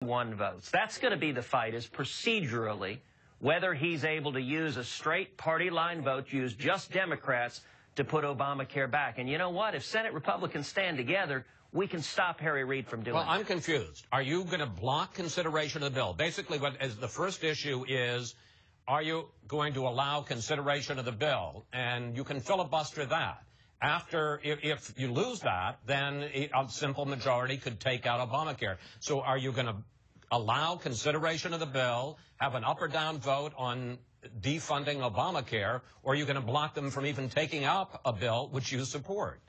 one votes. That's going to be the fight, is procedurally whether he's able to use a straight party line vote, use just Democrats to put Obamacare back. And you know what? If Senate Republicans stand together, we can stop Harry Reid from doing it. Well, I'm confused. Are you going to block consideration of the bill? Basically, the first issue is, are you going to allow consideration of the bill? And you can filibuster that. After, if you lose that, then a simple majority could take out Obamacare. So are you going to allow consideration of the bill, have an up or down vote on defunding Obamacare, or are you going to block them from even taking up a bill which you support?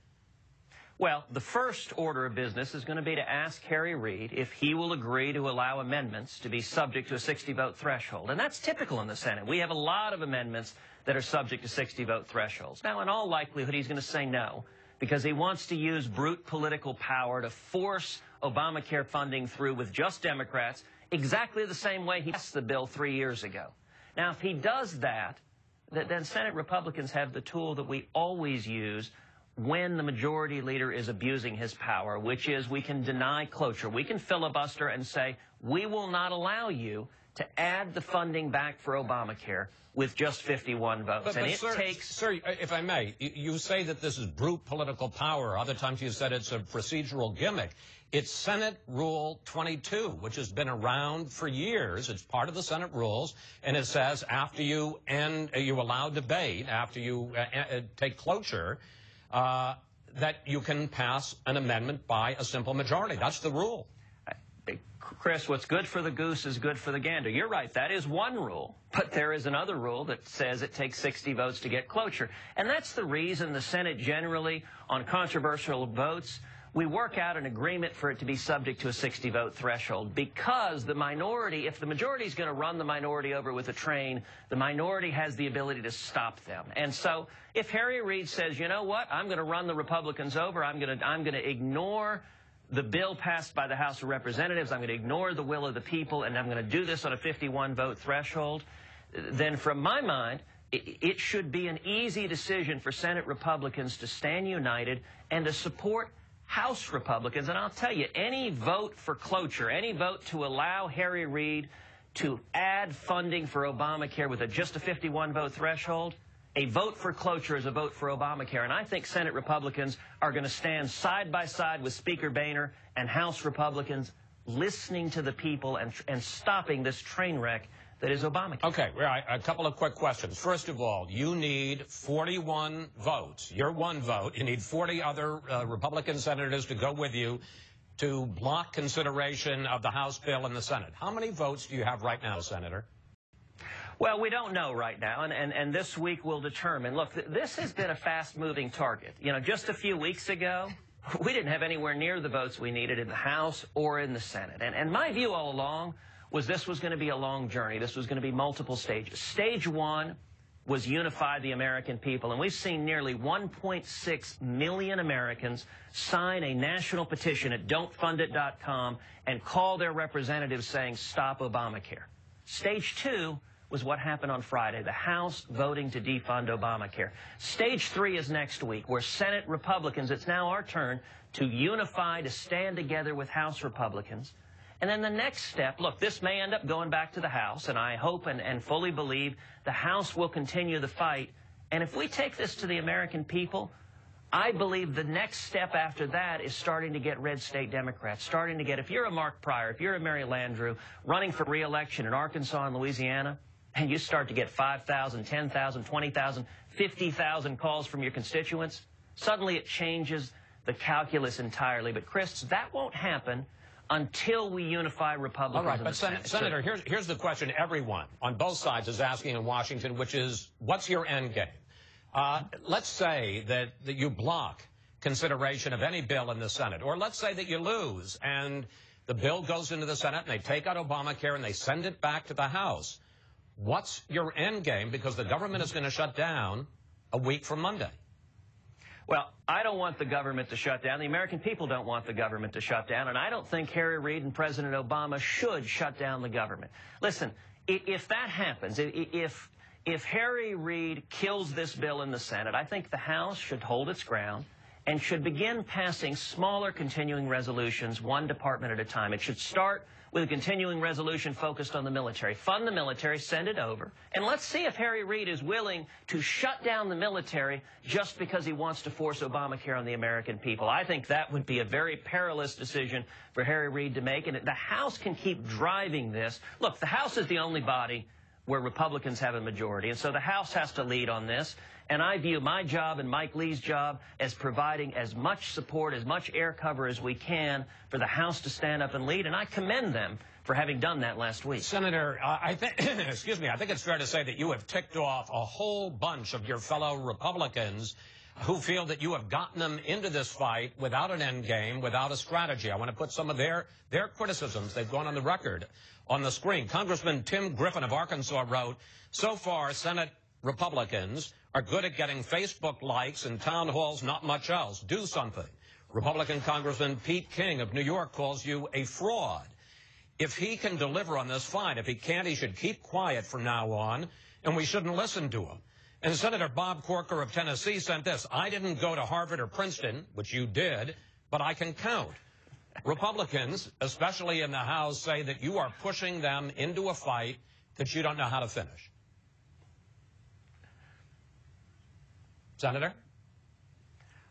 Well, the first order of business is going to be to ask Harry Reid if he will agree to allow amendments to be subject to a 60-vote threshold. And that's typical in the Senate. We have a lot of amendments that are subject to 60-vote thresholds. Now, in all likelihood, he's going to say no, because he wants to use brute political power to force Obamacare funding through with just Democrats, exactly the same way he passed the bill 3 years ago. Now, if he does that, then Senate Republicans have the tool that we always use when the majority leader is abusing his power, which is we can deny cloture. We can filibuster and say, we will not allow you to add the funding back for Obamacare with just 51 votes. Sir, if I may, you say that this is brute political power. Other times you said it's a procedural gimmick. It's Senate Rule 22, which has been around for years. It's part of the Senate rules, and it says after you allow debate, after you take cloture, that you can pass an amendment by a simple majority. That's the rule. Chris, what's good for the goose is good for the gander. You're right, that is one rule, but there is another rule that says it takes 60 votes to get cloture. And that's the reason the Senate generally, on controversial votes, we work out an agreement for it to be subject to a 60-vote threshold, because the minority, if the majority is going to run the minority over with a train, the minority has the ability to stop them. And so if Harry Reid says, you know what, I'm going to run the Republicans over, I'm going to ignore the bill passed by the House of Representatives, I'm going to ignore the will of the people, and I'm going to do this on a 51-vote threshold, then from my mind, it should be an easy decision for Senate Republicans to stand united and to support House Republicans. And I'll tell you, any vote for cloture, any vote to allow Harry Reid to add funding for Obamacare with just a 51-vote threshold, a vote for cloture is a vote for Obamacare. And I think Senate Republicans are going to stand side by side with Speaker Boehner and House Republicans, listening to the people and stopping this train wreck that is Obamacare. Okay, right. A couple of quick questions. First of all, you need 41 votes. You're one vote. You need 40 other Republican senators to go with you to block consideration of the House bill in the Senate. How many votes do you have right now, Senator? Well, we don't know right now, and this week will determine. Look, this has been a fast-moving target. You know, just a few weeks ago, we didn't have anywhere near the votes we needed in the House or in the Senate. And my view all along was this was going to be a long journey. This was going to be multiple stages. Stage one was unify the American people, and we've seen nearly 1.6 million Americans sign a national petition at don'tfundit.com and call their representatives saying, stop Obamacare. Stage two was what happened on Friday, the House voting to defund Obamacare. Stage three is next week, where Senate Republicans, it's now our turn to unify, to stand together with House Republicans. And then the next step, look, this may end up going back to the House, and I hope and fully believe the House will continue the fight. And if we take this to the American people, I believe the next step after that is starting to get red state Democrats, starting to get, if you're a Mark Pryor, if you're a Mary Landrieu, running for re-election in Arkansas and Louisiana, and you start to get 5,000, 10,000, 20,000, 50,000 calls from your constituents, suddenly it changes the calculus entirely. But, Chris, that won't happen until we unify Republicans. All right, but Senator, here's the question everyone on both sides is asking in Washington, which is, what's your end game? Let's say that you block consideration of any bill in the Senate, or let's say that you lose and the bill goes into the Senate and they take out Obamacare and they send it back to the House. What's your end game? Because the government is going to shut down a week from Monday. Well, I don't want the government to shut down. The American people don't want the government to shut down. And I don't think Harry Reid and President Obama should shut down the government. Listen, if that happens, if Harry Reid kills this bill in the Senate, I think the House should hold its ground and should begin passing smaller continuing resolutions, one department at a time. It should start with a continuing resolution focused on the military. Fund the military, send it over, and let's see if Harry Reid is willing to shut down the military just because he wants to force Obamacare on the American people. I think that would be a very perilous decision for Harry Reid to make, and the House can keep driving this. Look, the House is the only body where Republicans have a majority, and so the House has to lead on this. And I view my job and Mike Lee's job as providing as much support, as much air cover as we can for the House to stand up and lead, and I commend them for having done that last week. Senator, I think, excuse me, I think it's fair to say that you have ticked off a whole bunch of your fellow Republicans who feel that you have gotten them into this fight without an end game, without a strategy. I want to put some of their criticisms, they've gone on the record, on the screen. Congressman Tim Griffin of Arkansas wrote, so far, Senate Republicans are good at getting Facebook likes and town halls, not much else. Do something. Republican Congressman Pete King of New York calls you a fraud. If he can deliver on this, fine. If he can't, he should keep quiet from now on, and we shouldn't listen to him. And Senator Bob Corker of Tennessee sent this. I didn't go to Harvard or Princeton, which you did, but I can count. Republicans, especially in the House, say that you are pushing them into a fight that you don't know how to finish. Senator?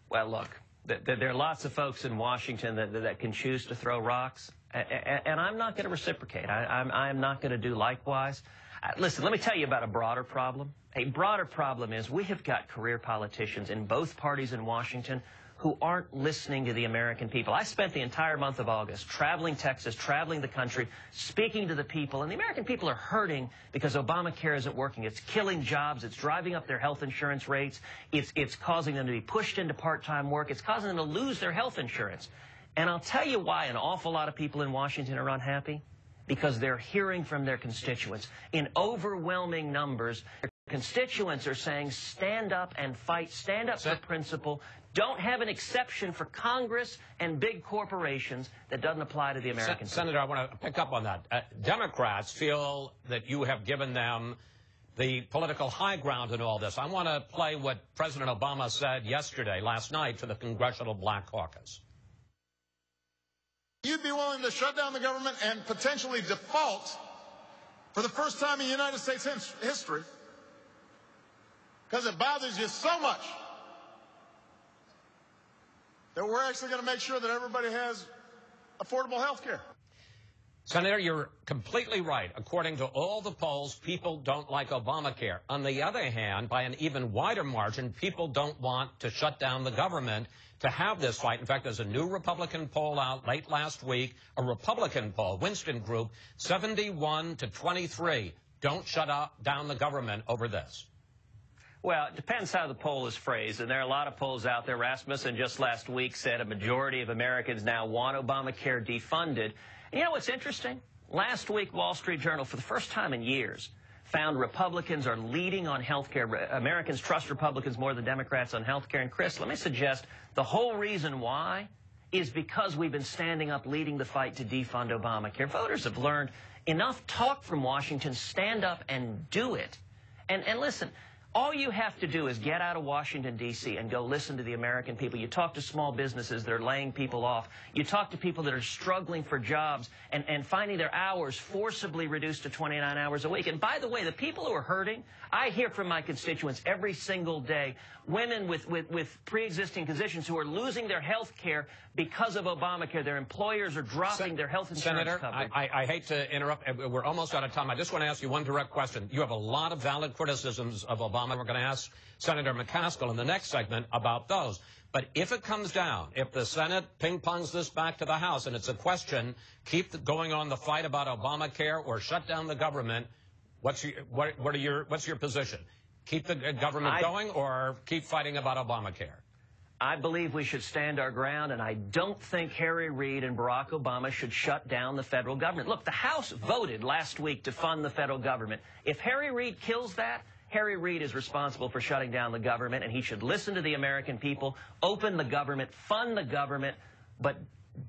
Well, look, there are lots of folks in Washington that can choose to throw rocks, and I'm not going to reciprocate. I'm not going to do likewise. Listen, let me tell you about a broader problem. A broader problem is we have got career politicians in both parties in Washington who aren't listening to the American people. I spent the entire month of August traveling Texas, traveling the country, speaking to the people, and the American people are hurting because Obamacare isn't working. It's killing jobs. It's driving up their health insurance rates. It's causing them to be pushed into part-time work. It's causing them to lose their health insurance. And I'll tell you why an awful lot of people in Washington are unhappy. Because they're hearing from their constituents. In overwhelming numbers, their constituents are saying, stand up and fight, stand up for principle. Don't have an exception for Congress and big corporations that doesn't apply to the American people. Senator, I want to pick up on that. Democrats feel that you have given them the political high ground in all this. I want to play what President Obama said last night, to the Congressional Black Caucus. You'd be willing to shut down the government and potentially default for the first time in United States history because it bothers you so much that we're actually going to make sure that everybody has affordable health care. Senator, you're completely right. According to all the polls, people don't like Obamacare. On the other hand, by an even wider margin, people don't want to shut down the government to have this fight. In fact, there's a new Republican poll out late last week, a Republican poll, Winston Group, 71-23. Don't shut down the government over this. Well, it depends how the poll is phrased, and there are a lot of polls out there. Rasmussen just last week said a majority of Americans now want Obamacare defunded. And you know what's interesting? Last week, Wall Street Journal, for the first time in years, found Republicans are leading on health care. Americans trust Republicans more than Democrats on health care. And, Chris, let me suggest the whole reason why is because we've been standing up, leading the fight to defund Obamacare. Voters have learned enough talk from Washington, stand up and do it. And listen, all you have to do is get out of Washington, D.C. and go listen to the American people. You talk to small businesses that are laying people off. You talk to people that are struggling for jobs and finding their hours forcibly reduced to 29 hours a week. And by the way, the people who are hurting, I hear from my constituents every single day, women with pre-existing conditions who are losing their health care because of Obamacare. Their employers are dropping their health insurance Senator, coverage. I hate to interrupt. We're almost out of time. I just want to ask you one direct question. You have a lot of valid criticisms of Obama. We're going to ask Senator McCaskill in the next segment about those. But if it comes down, if the Senate ping-pongs this back to the House and it's a question, keep going on the fight about Obamacare or shut down the government, what's your position? Keep the government going or keep fighting about Obamacare? I believe we should stand our ground, and I don't think Harry Reid and Barack Obama should shut down the federal government. Look, the House voted last week to fund the federal government. If Harry Reid kills that, Harry Reid is responsible for shutting down the government, and he should listen to the American people, open the government, fund the government, but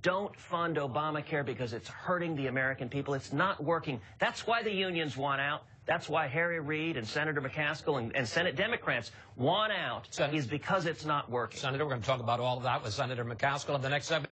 don't fund Obamacare because it's hurting the American people. It's not working. That's why the unions want out. That's why Harry Reid and Senator McCaskill and Senate Democrats want out, is because it's not working. Senator, we're going to talk about all of that with Senator McCaskill in the next segment.